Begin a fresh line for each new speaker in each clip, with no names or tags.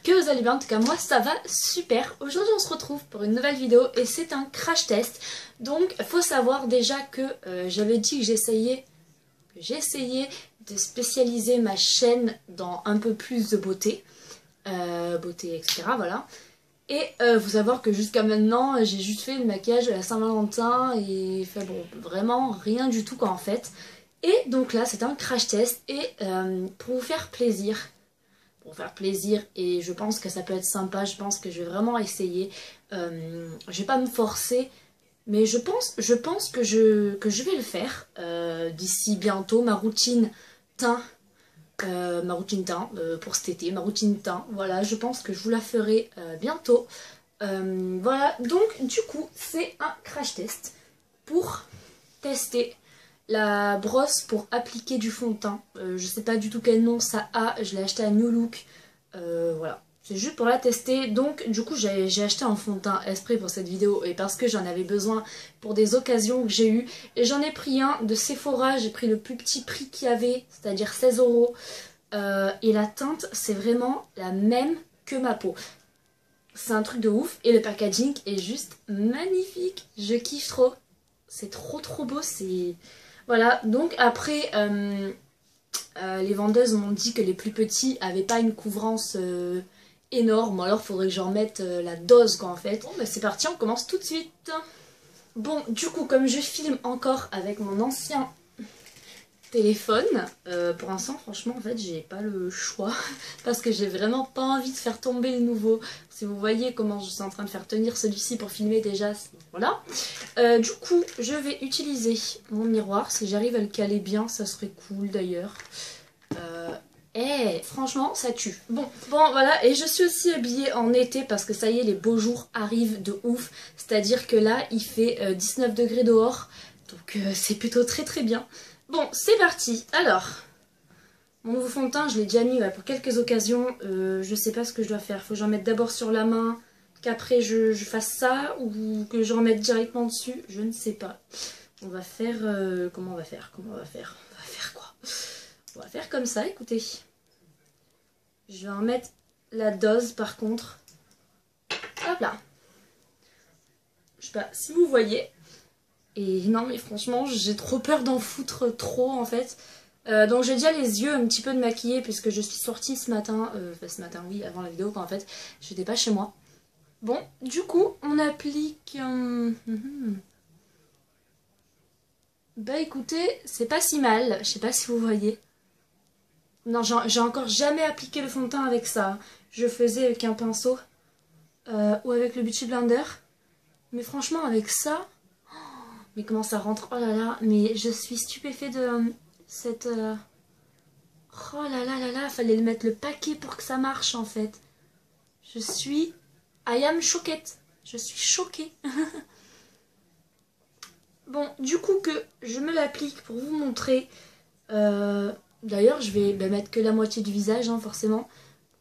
j'espère que vous allez bien. En tout cas moi ça va super. Aujourd'hui on se retrouve pour une nouvelle vidéo et c'est un crash test. Donc il faut savoir déjà que j'avais dit que j'essayais de spécialiser ma chaîne dans un peu plus de beauté. Beauté etc. Voilà. Et faut savoir que jusqu'à maintenant j'ai juste fait le maquillage à la Saint-Valentin et fait bon vraiment rien du tout quoi en fait. Et donc là c'est un crash test et pour vous faire plaisir. Et je pense que ça peut être sympa, je pense que je vais vraiment essayer. Je vais pas me forcer, mais je pense que je vais le faire d'ici bientôt. Ma routine teint, pour cet été, ma routine teint, voilà, je pense que je vous la ferai bientôt. Voilà, donc du coup c'est un crash test pour tester la brosse pour appliquer du fond de teint. Je sais pas du tout quel nom ça a, je l'ai acheté à New Look. Voilà, c'est juste pour la tester. Donc du coup j'ai acheté un fond de teint exprès pour cette vidéo et parce que j'en avais besoin pour des occasions que j'ai eues. Et j'en ai pris un de Sephora, j'ai pris le plus petit prix qu'il y avait, c'est-à-dire 16 €. Et la teinte c'est vraiment la même que ma peau. C'est un truc de ouf et le packaging est juste magnifique. Je kiffe trop. C'est trop beau, c'est... Voilà, donc après, les vendeuses m'ont dit que les plus petits avaient pas une couvrance énorme, alors faudrait que j'en mette la dose quoi en fait. Bon bah c'est parti, on commence tout de suite. Bon, du coup, comme je filme encore avec mon ancien téléphone, pour l'instant franchement en fait j'ai pas le choix parce que j'ai vraiment pas envie de faire tomber le nouveau. Si vous voyez comment je suis en train de faire tenir celui-ci pour filmer déjà, voilà. Du coup je vais utiliser mon miroir, si j'arrive à le caler bien ça serait cool d'ailleurs. Franchement ça tue. Bon voilà, et je suis aussi habillée en été parce que ça y est les beaux jours arrivent de ouf. C'est à dire que là il fait 19 degrés dehors, donc c'est plutôt très bien. Bon, c'est parti. Alors, mon nouveau fond de teint, je l'ai déjà mis pour quelques occasions. Je sais pas ce que je dois faire. Faut que j'en mette d'abord sur la main, qu'après je fasse ça, ou que j'en mette directement dessus. Je ne sais pas. On va faire... comment on va faire On va faire quoi? On va faire comme ça, écoutez. Je vais en mettre la dose par contre. Hop là. Je sais pas si vous voyez. Et non mais franchement j'ai trop peur d'en foutre trop en fait. Donc j'ai déjà les yeux un petit peu démaquillés puisque je suis sortie ce matin. Enfin ce matin oui, avant la vidéo quand en fait j'étais pas chez moi. Bon du coup on applique... Bah écoutez c'est pas si mal, je sais pas si vous voyez. Non j'ai encore jamais appliqué le fond de teint avec ça. Je faisais avec un pinceau ou avec le Beauty Blender. Mais franchement avec ça... Mais comment ça rentre? Oh là là, mais je suis stupéfait de cette... Oh là là, fallait le mettre le paquet pour que ça marche en fait. Je suis... I am choquée. Je suis choquée. Bon, du coup que je me l'applique pour vous montrer. D'ailleurs, je vais mettre que la moitié du visage, hein, forcément.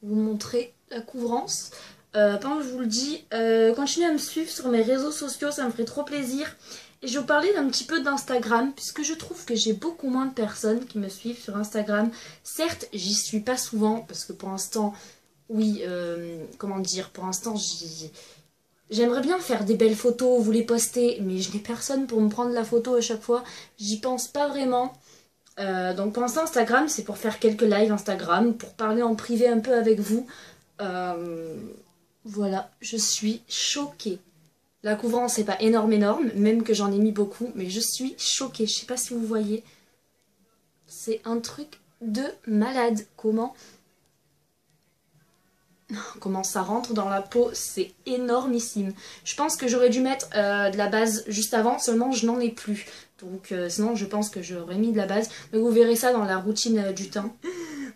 Pour vous montrer la couvrance. Pendant que je vous le dis, continuez à me suivre sur mes réseaux sociaux, ça me ferait trop plaisir. Et je vais vous parler d'un petit peu d'Instagram, puisque je trouve que j'ai beaucoup moins de personnes qui me suivent sur Instagram. Certes, j'y suis pas souvent, parce que pour l'instant, oui, comment dire, pour l'instant, j'aimerais bien faire des belles photos, vous les poster, mais je n'ai personne pour me prendre la photo à chaque fois. J'y pense pas vraiment. Donc pour l'instant, Instagram, c'est pour faire quelques lives Instagram, pour parler en privé un peu avec vous. Voilà, je suis choquée. La couvrance n'est pas énorme, même que j'en ai mis beaucoup, mais je suis choquée. Je sais pas si vous voyez. C'est un truc de malade. Comment ça rentre dans la peau, c'est énormissime. Je pense que j'aurais dû mettre de la base juste avant, seulement je n'en ai plus. Donc sinon je pense que j'aurais mis de la base. Mais vous verrez ça dans la routine du teint.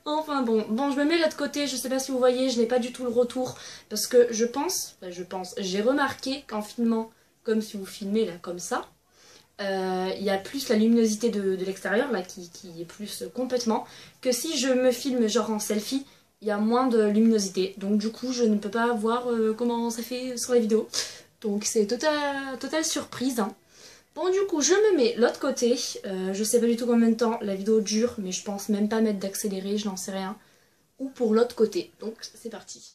Enfin bon, je me mets là de côté, je sais pas si vous voyez, je n'ai pas du tout le retour. Parce que j'ai remarqué qu'en filmant, comme si vous filmez là comme ça, il y a plus la luminosité de l'extérieur là qui est plus complètement, que si je me filme genre en selfie, il y a moins de luminosité. Donc du coup je ne peux pas voir comment ça fait sur la vidéo. Donc c'est totale surprise. Hein. Bon du coup je me mets l'autre côté, je sais pas du tout combien de temps la vidéo dure, mais je pense même pas mettre d'accéléré, je n'en sais rien. ou pour l'autre côté. Donc c'est parti.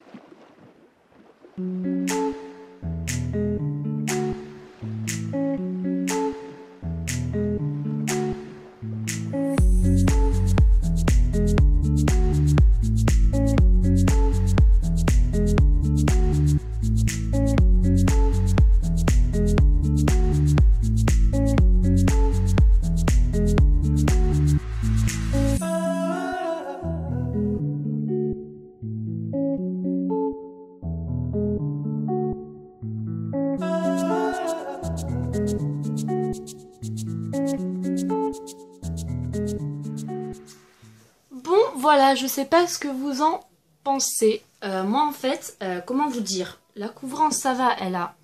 Voilà, je sais pas ce que vous en pensez. Moi en fait, comment vous dire, la couvrance ça va, elle a,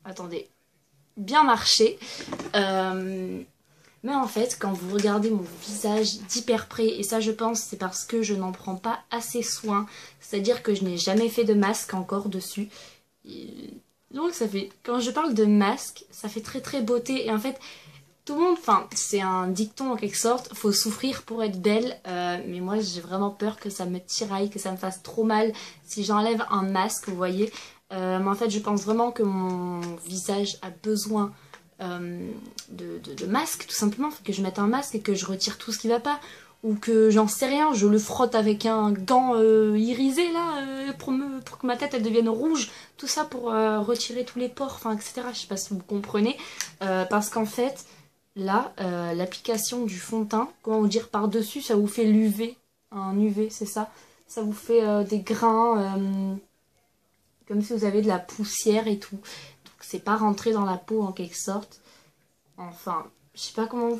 attendez, bien marché. Mais en fait, quand vous regardez mon visage d'hyper près, et ça je pense c'est parce que je n'en prends pas assez soin, c'est-à-dire que je n'ai jamais fait de masque encore dessus. Donc ça fait, quand je parle de masque, ça fait très très beauté, et en fait... Tout le monde, enfin c'est un dicton en quelque sorte, faut souffrir pour être belle, mais moi j'ai vraiment peur que ça me tiraille, que ça me fasse trop mal si j'enlève un masque, vous voyez. Mais en fait je pense vraiment que mon visage a besoin de masque, tout simplement, faut que je mette un masque et que je retire tout ce qui va pas, ou que j'en sais rien, je le frotte avec un gant irisé là, pour que ma tête elle devienne rouge, tout ça pour retirer tous les pores, enfin etc. Je sais pas si vous comprenez, parce qu'en fait... Là, l'application du fond de teint, comment vous dire, par-dessus, ça vous fait l'UV, un UV, c'est ça. Ça vous fait des grains, comme si vous avez de la poussière et tout. Donc c'est pas rentré dans la peau en quelque sorte. Enfin, je sais pas comment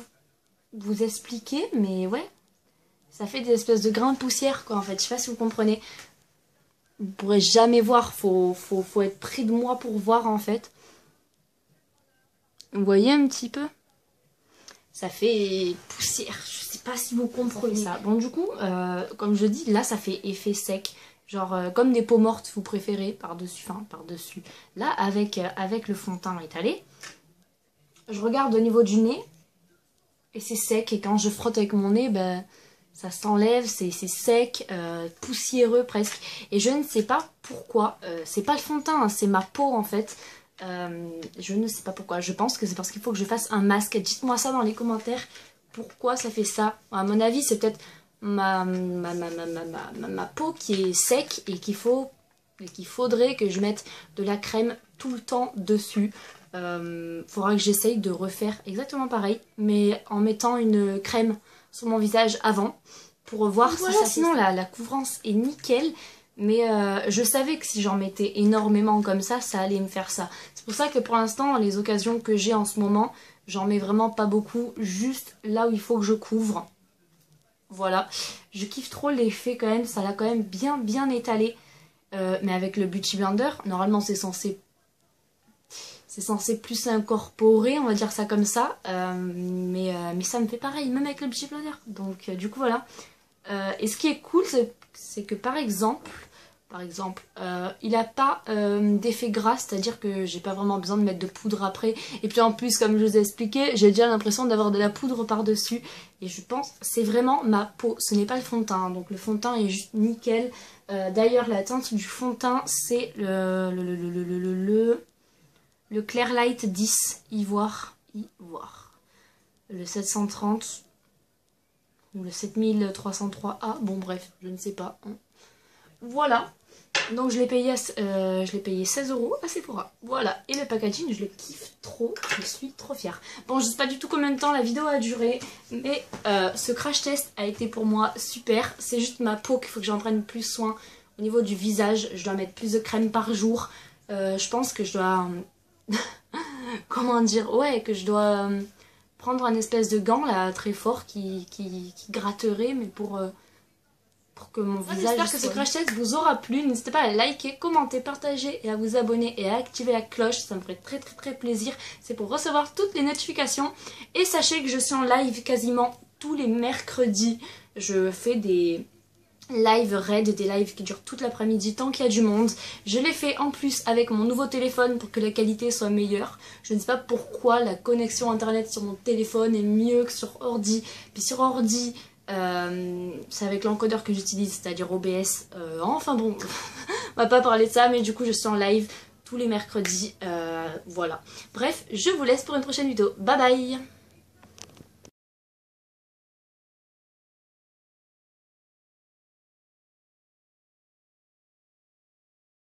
vous expliquer, mais ouais. Ça fait des espèces de grains de poussière, quoi, en fait. Je sais pas si vous comprenez. Vous pourrez jamais voir, faut être près de moi pour voir, en fait. Vous voyez un petit peu ? Ça fait poussière, je sais pas si vous comprenez ça. Bon du coup, comme je dis, là ça fait effet sec. Genre comme des peaux mortes vous préférez, par-dessus, enfin par-dessus. Là avec le fond de teint étalé, je regarde au niveau du nez, et c'est sec. Et quand je frotte avec mon nez, ben, ça s'enlève, c'est sec, poussiéreux presque. Et je ne sais pas pourquoi, c'est pas le fond de teint, hein, c'est ma peau en fait. Je ne sais pas pourquoi, je pense que c'est parce qu'il faut que je fasse un masque. Dites-moi ça dans les commentaires, pourquoi ça fait ça. À mon avis c'est peut-être ma peau qui est sec et qu'il faudrait que je mette de la crème tout le temps dessus. Faudra que j'essaye de refaire exactement pareil, mais en mettant une crème sur mon visage avant, pour voir si ça... Sinon la couvrance est nickel. Mais je savais que si j'en mettais énormément comme ça allait me faire ça. C'est pour ça que pour l'instant, les occasions que j'ai en ce moment, j'en mets vraiment pas beaucoup, juste là où il faut que je couvre. Voilà, je kiffe trop l'effet quand même, ça l'a quand même bien étalé. Mais avec le Beauty Blender, normalement c'est censé plus s'incorporer, on va dire ça comme ça. Mais ça me fait pareil, même avec le Beauty Blender. Donc du coup voilà. Et ce qui est cool, c'est que par exemple, il n'a pas d'effet gras, c'est-à-dire que j'ai pas vraiment besoin de mettre de poudre après. Et puis en plus, comme je vous ai expliqué, j'ai déjà l'impression d'avoir de la poudre par-dessus. Et je pense, c'est vraiment ma peau, ce n'est pas le fond de teint. Donc le fond de teint est juste nickel. D'ailleurs, la teinte du fond de teint, c'est le Clairlight 10 Ivoire. Le 730 ou le 7303A, bon bref, je ne sais pas. Voilà, donc je l'ai payé 16 € à Sephora. Voilà, et le packaging, je le kiffe trop, je suis trop fière. Bon, je sais pas du tout combien de temps la vidéo a duré, mais ce crash test a été pour moi super. C'est juste ma peau qu'il faut que j'en prenne plus soin. Au niveau du visage, je dois mettre plus de crème par jour. Je pense que je dois... comment dire? Ouais, que je dois prendre un espèce de gant là, très fort, qui gratterait, mais pour que mon visage... J'espère que ce crash test vous aura plu. N'hésitez pas à liker, commenter, partager et à vous abonner et à activer la cloche. Ça me ferait très plaisir. C'est pour recevoir toutes les notifications. Et sachez que je suis en live quasiment tous les mercredis. Je fais des live raid, des lives qui durent toute l'après-midi tant qu'il y a du monde. Je l'ai fait en plus avec mon nouveau téléphone pour que la qualité soit meilleure. Je ne sais pas pourquoi la connexion internet sur mon téléphone est mieux que sur ordi. Puis sur ordi, C'est avec l'encodeur que j'utilise, c'est-à-dire OBS. Enfin bon, on va pas parler de ça, mais du coup je suis en live tous les mercredis. Voilà. Bref, je vous laisse pour une prochaine vidéo. Bye bye!